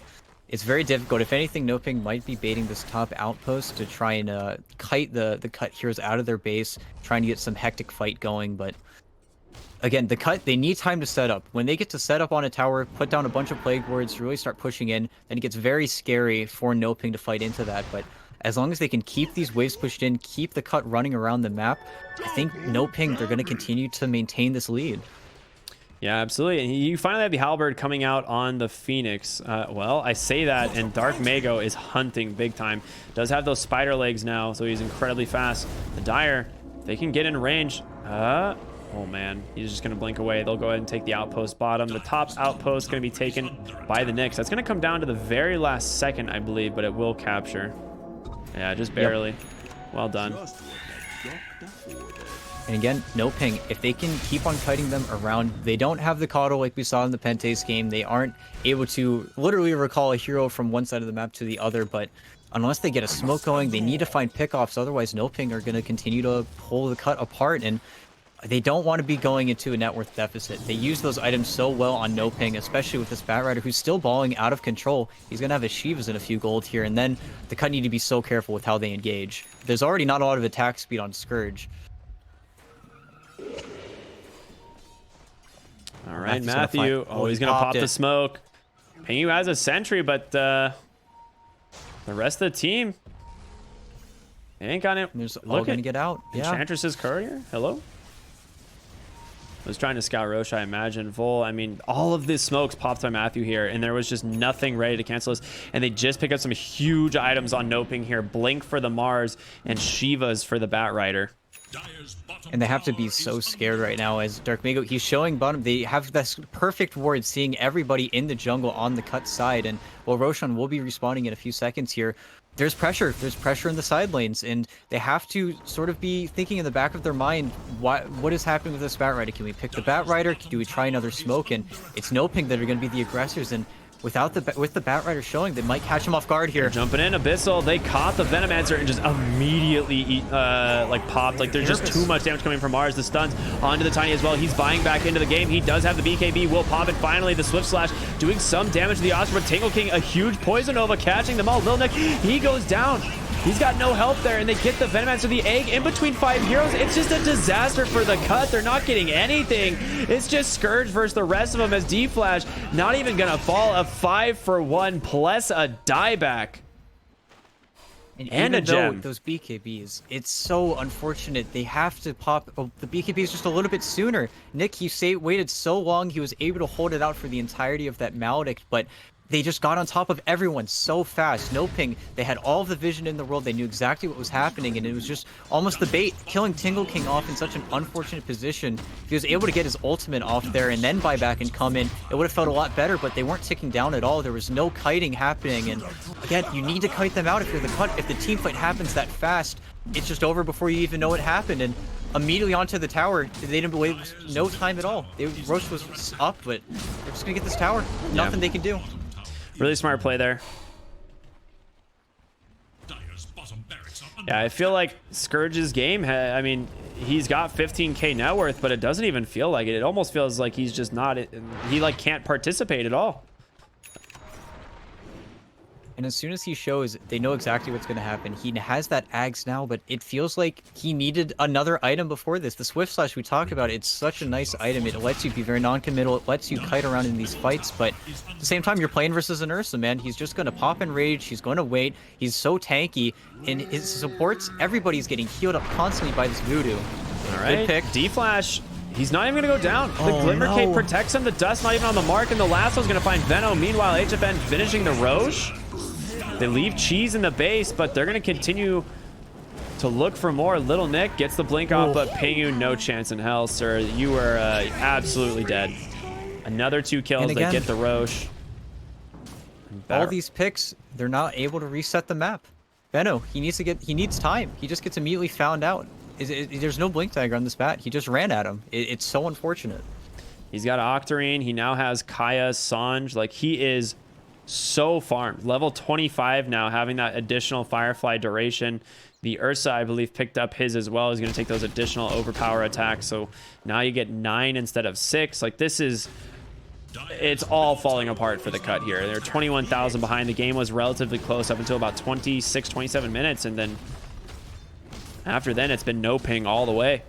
it's very difficult. If anything, NoPing might be baiting this top outpost to try and kite the cut heroes out of their base, trying to get some hectic fight going. But again, they need time to set up. When they get to set up on a tower, put down a bunch of Plague Wards, really start pushing in, then it gets very scary for NoPing to fight into that. But as long as they can keep these waves pushed in, keep the cut running around the map, I think NoPing, they're going to continue to maintain this lead. Yeah, absolutely. And you finally have the Halberd coming out on the Phoenix. Well, I say that, and Dark Mago is hunting big time. Does have those spider legs now, so he's incredibly fast. The Dire, they can get in range. Oh man, he's just going to blink away. They'll go ahead and take the outpost bottom. The top outpost is going to be taken by the Nyx. That's going to come down to the very last second, I believe, but it will capture. Yeah, just barely. Yep. Well done. And again, NoPing, if they can keep on kiting them around, they don't have the Coddle like we saw in the Pentes game. They aren't able to literally recall a hero from one side of the map to the other, but unless they get a smoke going, they need to find pickoffs. Otherwise, NoPing are going to continue to pull the cut apart, and they don't want to be going into a net worth deficit. They use those items so well on NoPing, especially with this Batrider who's still balling out of control. He's going to have his Shivas and a few gold here, and then the cut need to be so careful with how they engage. There's already not a lot of attack speed on Scourge. All right, Matthew. Oh, he's going to pop the smoke. Pingu has a sentry, but the rest of the team, they ain't got it. There's all going to get out. Yeah. Enchantress's courier. Hello? Was trying to scout Roche, I imagine. Vol, I mean, all of this smokes popped by Matthew here, and there was just nothing ready to cancel this. And they just pick up some huge items on NoPing here. Blink for the Mars and Shivas for the Batrider. And they have to be so scared right now as Dark Mago, he's showing bottom. They have this perfect ward, seeing everybody in the jungle on the cut side. And while Roshan will be respawning in a few seconds here, there's pressure. There's pressure in the side lanes, and they have to sort of be thinking in the back of their mind, what is happening with this Batrider? Can we pick the Batrider? Do we try another smoke? And it's NoPing that are going to be the aggressors, and with the Batrider showing, they might catch him off guard here. They're jumping in, Abyssal. They caught the Venomancer and just immediately like popped. Like there's just too much damage coming from Mars. The stuns onto the Tiny as well. He's buying back into the game. He does have the BKB. Will pop it. Finally, the Swift Slash doing some damage to the Oscar. But Tingle King, a huge Poison Nova catching them all. Lil Nick, he goes down. He's got no help there, and they get the Venomancer, the egg, in between 5 heroes. It's just a disaster for the cut. They're not getting anything. It's just Scourge versus the rest of them as D-Flash not even going to fall. A 5-for-1 plus a dieback. And a gem. Those BKBs, it's so unfortunate. They have to pop the BKBs just a little bit sooner. Nick, he waited so long. He was able to hold it out for the entirety of that Maledict, but they just got on top of everyone so fast. NoPing, they had all of the vision in the world. They knew exactly what was happening, and it was just almost the bait. Killing Tingle King off in such an unfortunate position. If he was able to get his ultimate off there and then buy back and come in, it would have felt a lot better, but they weren't ticking down at all. There was no kiting happening, and again, you need to kite them out if you're the cut. If the team fight happens that fast, it's just over before you even know what happened, and immediately onto the tower. They didn't wait no time at all. Roche was up, but they're just gonna get this tower. Nothing they can do. Really smart play there. Yeah, I feel like Scourge's game, I mean, he's got 15k net worth, but it doesn't even feel like it. It almost feels like he's just not, he like can't participate at all. And as soon as he shows, they know exactly what's going to happen. He has that Ags now, but it feels like he needed another item before this. The Swift Slash we talked about, it's such a nice item. It lets you be very non-committal. It lets you kite around in these fights, but at the same time, you're playing versus an Ursa, man. He's just going to pop and rage. He's going to wait. He's so tanky. And his supports, everybody's getting healed up constantly by this Voodoo. All right. Good pick. D-Flash He's not even going to go down. The Oh, Glimmer Cape no. protects him. The Dust not even on the mark, and the lasso's going to find Venom. Meanwhile, HFN finishing the Roche. They leave Cheese in the base, but they're going to continue to look for more. Little Nick gets the blink off, but Pingu, no chance in hell, sir. You are absolutely dead. Another 2 kills. And They again, get the Roche. all these picks, they're not able to reset the map. Benno, he needs time. He just gets immediately found out. There's no blink dagger on this bat. He just ran at him. It's so unfortunate. He's got Octarine. He now has Kaya, Sanj. Like, he is so farmed. Level 25 now, having that additional Firefly duration. The Ursa, I believe, picked up his as well. He's going to take those additional overpower attacks. So now you get 9 instead of 6. Like, this is... It's all falling apart for the cut here. They're 21,000 behind. The game was relatively close up until about 26, 27 minutes. And then after then, it's been NoPing all the way.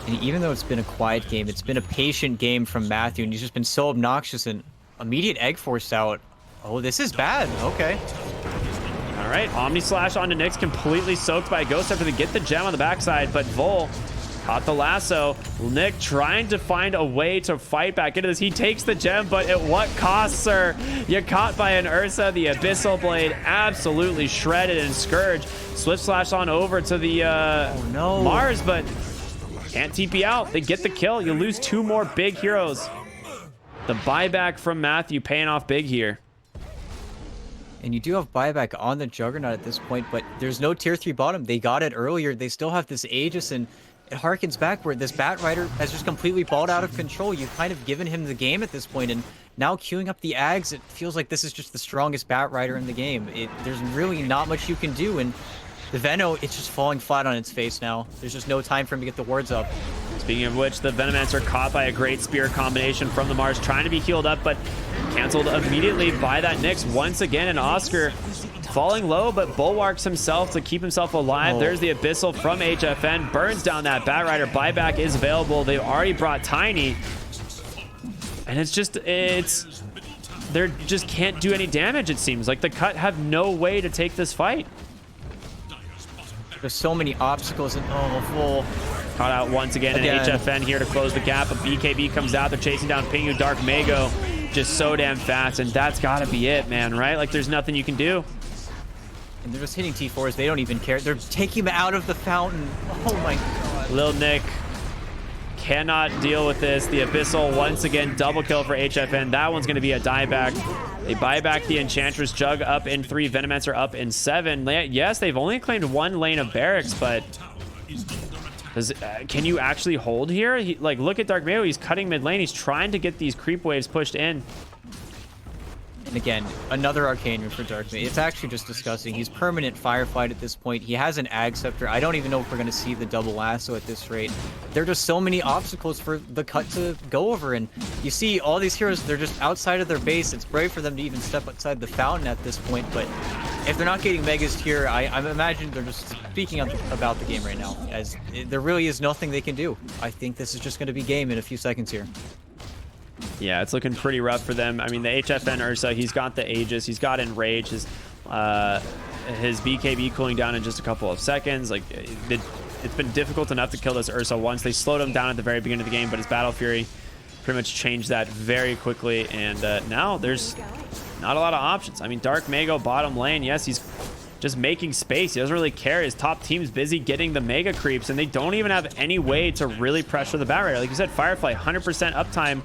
And even though it's been a quiet game, it's been a patient game from Matthew, and he's just been so obnoxious and immediate egg forced out. Oh, this is bad. Okay. All right, Omni Slash onto Nyx, completely soaked by a Ghost after they get the gem on the backside, but Vol caught the lasso. Nick trying to find a way to fight back into this. He takes the gem, but at what cost, sir? You're caught by an Ursa. The Abyssal Blade absolutely shredded, and Scourge Swift Slash on over to the no. Mars, but can't TP out. They get the kill. You lose 2 more big heroes. The buyback from Matthew paying off big here. And you do have buyback on the Juggernaut at this point, but there's no tier 3 bottom. They got it earlier. They still have this Aegis, and it harkens back where this Bat Rider has just completely balled out of control. You've kind of given him the game at this point, and now queuing up the Ags, it feels like this is just the strongest Bat Rider in the game. There's really not much you can do, and the Veno, it's just falling flat on its face now. There's just no time for him to get the wards up. Speaking of which, the Venomancer caught by a great spear combination from the Mars, trying to be healed up, but canceled immediately by that Nyx once again. And Oscar falling low, but bulwarks himself to keep himself alive. Oh. There's the Abyssal from HFN, burns down that Bat Rider. Buyback is available. They've already brought Tiny, and it's just, they just can't do any damage, it seems. Like, the Cut have no way to take this fight. There's so many obstacles, and Vol. Caught out once again, and HFN here to close the gap. A BKB comes out. They're chasing down Pingu. Dark Mago just so damn fast, and that's got to be it, man, right? Like, there's nothing you can do. And they're just hitting T4s. They don't even care. They're taking him out of the fountain. Oh my god. Lil Nick cannot deal with this. The Abyssal once again, double kill for HFN. That one's going to be a dieback. They buy back the Enchantress. Jug up in 3. Venomancer up in 7. Yes, they've only claimed 1 lane of barracks, but can you actually hold here? Like, look at Dark Mayo. He's cutting mid lane. He's trying to get these creep waves pushed in. And again, another arcane room for Dark Mayo. It's actually just disgusting. He's permanent Fireflied at this point. He has an Ag Scepter. I don't even know if we're going to see the double lasso at this rate. There are just so many obstacles for the Cut to go over. And you see all these heroes, they're just outside of their base. It's brave for them to even step outside the fountain at this point. But if they're not getting Megas here, I imagine they're just speaking about the game right now, as there really is nothing they can do. I think this is just going to be game in a few seconds here. Yeah, it's looking pretty rough for them. I mean, the HFN Ursa, he's got the Aegis, he's got Enrage, his BKB cooling down in just a couple of seconds. Like, it's been difficult enough to kill this Ursa once. They slowed him down at the very beginning of the game, but his Battle Fury pretty much changed that very quickly. And now there's not a lot of options. I mean, Dark Mago bottom lane, yes, he's just making space. He doesn't really care. His top team's busy getting the mega creeps, and they don't even have any way to really pressure the Bat Rider. Like you said, Firefly, 100% uptime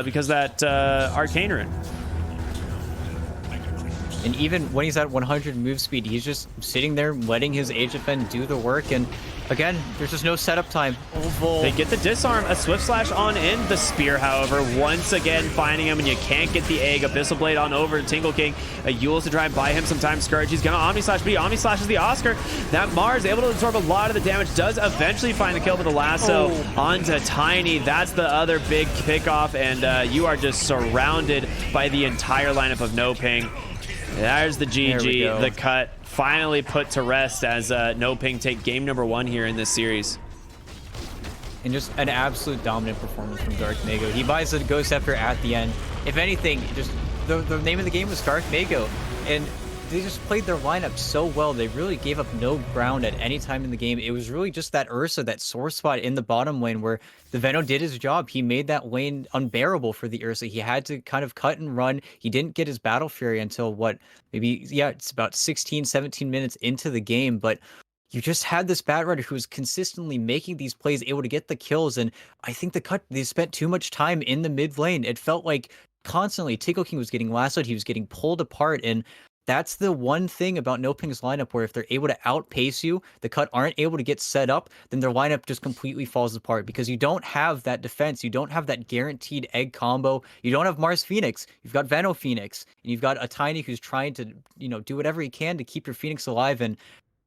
because that Arcane Rune. And even when he's at 100 move speed, he's just sitting there letting his HFN do the work. And again, there's just no setup time. They get the disarm, a Swift Slash on in. The Spear, however, once again finding him, and you can't get the egg. Abyssal Blade on over to Tingle King. A Eul's to try and buy him some time. Scourge, he's gonna Omni Slash, but he Omni Slashes the Oscar. That Mars able to absorb a lot of the damage, does eventually find the kill with the lasso onto Tiny. That's the other big pickoff, and you are just surrounded by the entire lineup of NoPing. There's the GG, the Cut finally put to rest as NoPing take game number 1 here in this series. And just an absolute dominant performance from Dark Mago. He buys the Ghost Scepter at the end. If anything, just the name of the game was Dark Mago. And they just played their lineup so well. They really gave up no ground at any time in the game. It was really just that Ursa, that sore spot in the bottom lane where the Veno did his job. He made that lane unbearable for the Ursa. He had to kind of cut and run. He didn't get his Battle Fury until what, maybe, yeah, it's about 16, 17 minutes into the game. But you just had this Batrider who was consistently making these plays, able to get the kills. And I think they spent too much time in the mid lane. It felt like constantly Tickle King was getting lassoed. He was getting pulled apart. And that's the one thing about NoPing's lineup where if they're able to outpace you, the cut aren't able to get set up, then their lineup just completely falls apart because you don't have that defense. You don't have that guaranteed egg combo. You don't have Mars Phoenix. You've got Veno Phoenix, and you've got a Tiny who's trying to, do whatever he can to keep your Phoenix alive. And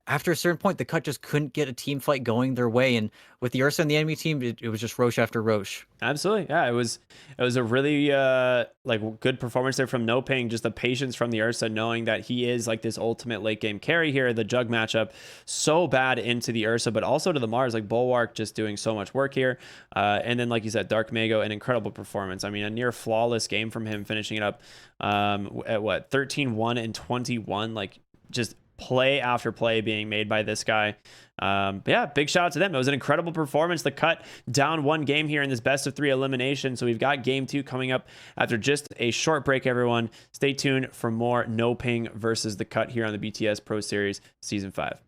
after a certain point, the cut just couldn't get a team fight going their way. And with the Ursa and the enemy team, it was just Roche after Roche. Absolutely. Yeah, it was a really good performance there from NoPing. Just the patience from the Ursa, knowing that he is like this ultimate late game carry here. The Jug matchup so bad into the Ursa, but also to the Mars, like Bulwark just doing so much work here. And then, like you said, Dark Mago, an incredible performance. I mean, a near flawless game from him, finishing it up at what, 13-1 and 21, like just play after play being made by this guy. But yeah, big shout out to them. It was an incredible performance. The cut down one game here in this best of 3 elimination. So we've got game 2 coming up after just a short break, everyone. Stay tuned for more NoPing versus the cut here on the BTS Pro Series Season 5.